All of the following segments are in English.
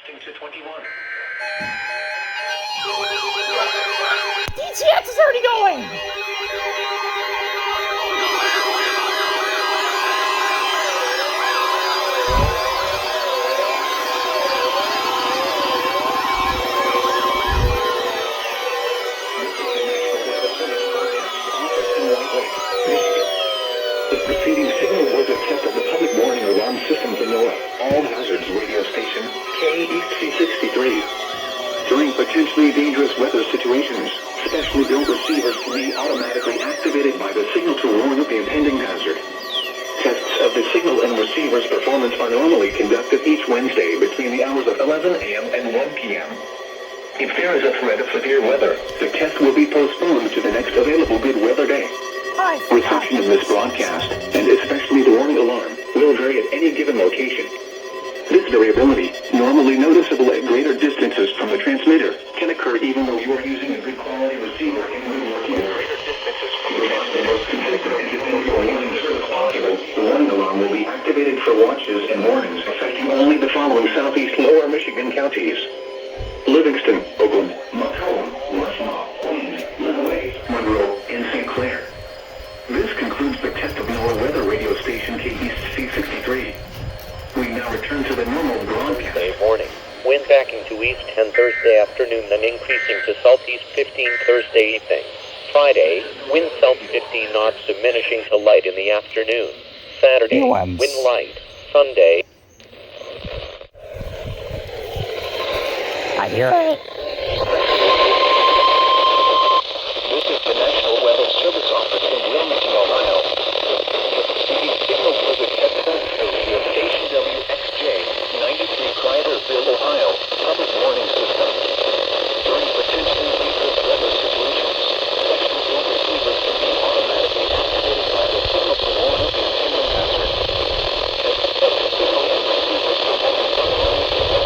Broadcasting to 21. DTX is already going! The preceding signal was a test of the public warning alarm system for NOAA All Hazards radio station KEC63. During potentially dangerous weather situations, specially built receivers can be automatically activated by the signal to warn of the impending hazard. Tests of the signal and receiver's performance are normally conducted each Wednesday between the hours of 11 a.m. and 1 p.m. If there is a threat of severe weather, the test will be postponed to the next available good weather day. Reception of this broadcast, and especially the warning alarm, will vary at any given location. This variability, normally noticeable at greater distances from the transmitter, can occur even though you are using a good quality receiver in good working greater distances from the transmitter. Even though you are using service possible, the warning alarm will be activated for watches and warnings affecting only the following southeast lower Michigan counties: Livingston, Oakland, Macomb, Rushmore, Queens, Lenawee, Monroe, and St. Clair. This concludes the test of NOAA weather radio station KEC63. We now return to the normal broadcast. Thursday morning. Wind backing to east 10 Thursday afternoon, then increasing to southeast 15 Thursday evening. Friday, wind south 15 knots, diminishing to light in the afternoon. Saturday, wind light. Sunday. I hear it. This is the National Weather Service Office in Wilmington, Ohio. The signal was a test of radio station WXJ 93 Clydersville, Ohio, public warning system. During potentially dangerous weather situations, special built receivers can be automatically activated by the signal to warn of the impending hazard. Tests of the signal and receivers performance are normally conducted by the National Weather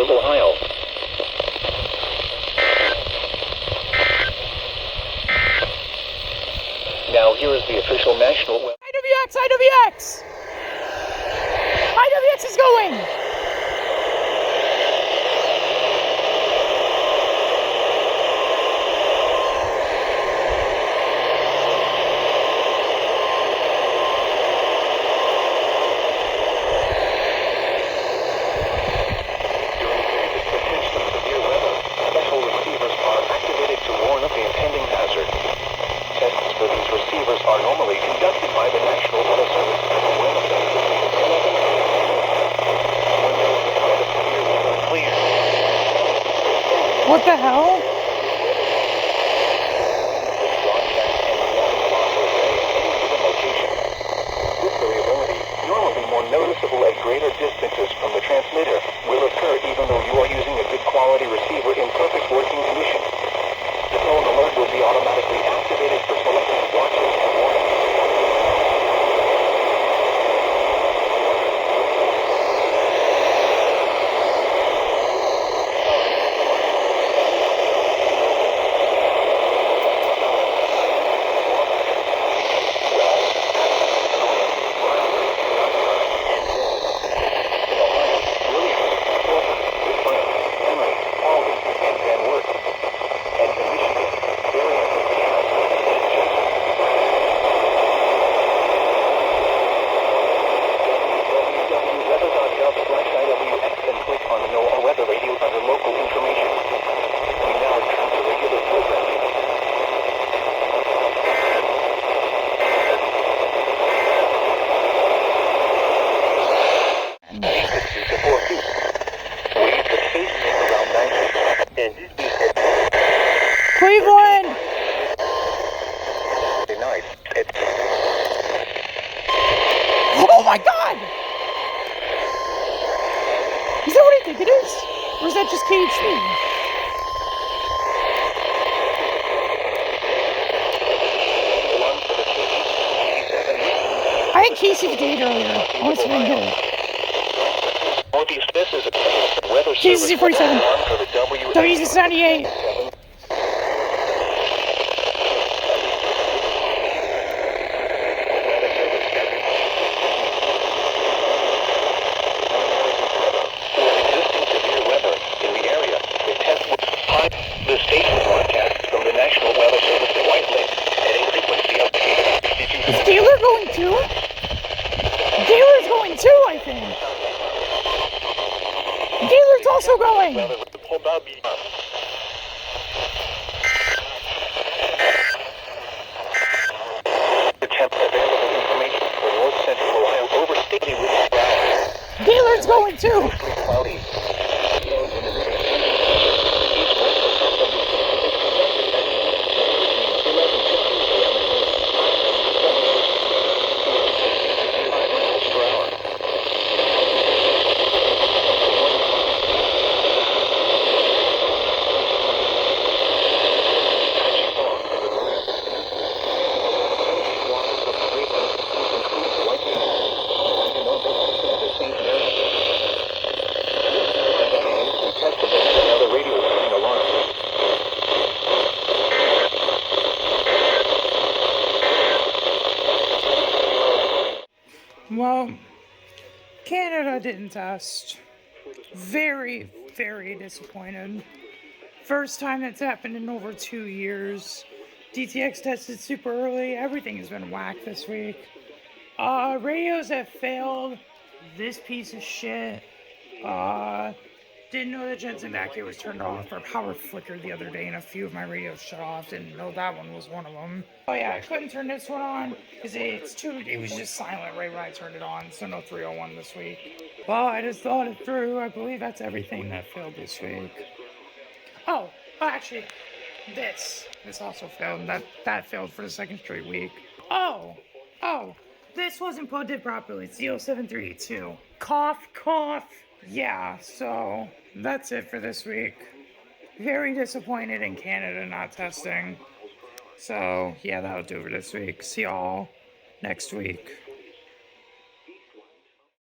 Ohio. Now here is the official national weather. IWX! IWX! IWX is going! Are normally conducted by the National Weather Service. What the hell? This variability, normally more noticeable at greater distances from the transmitter, will occur even though you are using a good quality receiver in perfect working condition. The tone alert will be automatically activated for selected watches and warnings. think it is. Or is that just KHC? I had KC58 earlier. I want to see if I can get it. Northeast, this is a weather service KC47. for the WC78. The station broadcasts from the National Weather Service at White Lake at a frequency of... Is Gaylor going too? Gaylor's going too, I think. Gaylor's also going. Available information for North Central Ohio over stately winds per hour. Gaylor's going too. Cloudy. Well, Canada didn't test. Very, very disappointed. First time that's happened in over 2 years. DTX tested super early. Everything has been whack this week. Radios have failed. This piece of shit. Didn't know the Jensen back here was turned off. Our power flickered the other day and a few of my radios shut off. Didn't know that one was one of them. Oh yeah, I couldn't turn this one on because it was just silent right when I turned it on. So no 301 this week. Well, I just thought it through. I believe that's everything that failed this week. Oh, actually, this also failed. That failed for the second straight week. Oh, this wasn't plugged in properly. It's 0732. Cough, cough. Yeah, so that's it for this week. Very disappointed in Canada not testing. So, yeah, that'll do for this week. See y'all next week.